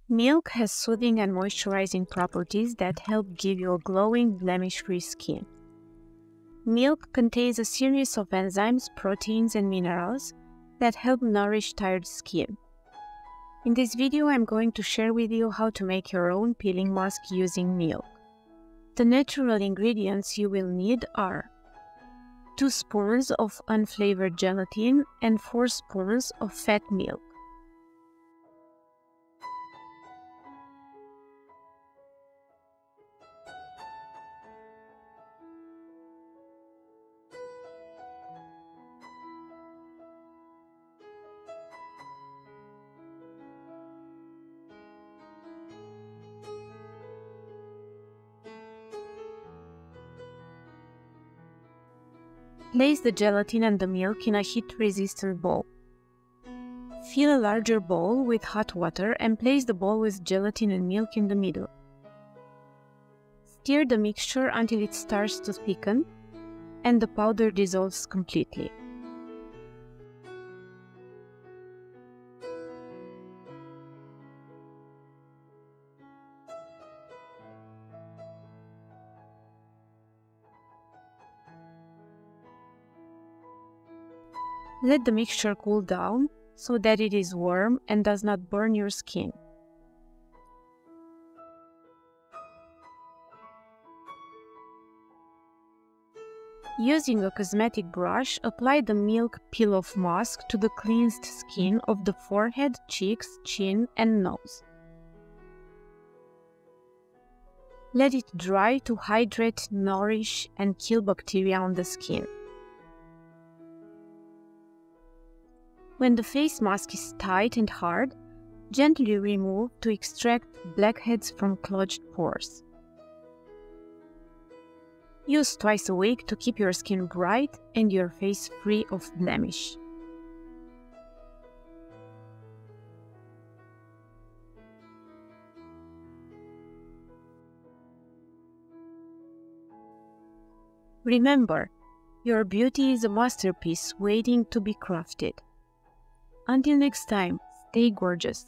Milk has soothing and moisturizing properties that help give you a glowing, blemish-free skin. Milk contains a series of enzymes, proteins, and minerals that help nourish tired skin. In this video, I'm going to share with you how to make your own peeling mask using milk. The natural ingredients you will need are 2 spoons of unflavored gelatin and 4 spoons of fat milk. Place the gelatin and the milk in a heat-resistant bowl. Fill a larger bowl with hot water and place the bowl with gelatin and milk in the middle. Stir the mixture until it starts to thicken and the powder dissolves completely. Let the mixture cool down so that it is warm and does not burn your skin. Using a cosmetic brush, apply the milk peel-off mask to the cleansed skin of the forehead, cheeks, chin, and nose. Let it dry to hydrate, nourish, and kill bacteria on the skin. When the face mask is tight and hard, gently remove to extract blackheads from clogged pores. Use twice a week to keep your skin bright and your face free of blemish. Remember, your beauty is a masterpiece waiting to be crafted. Until next time, stay gorgeous.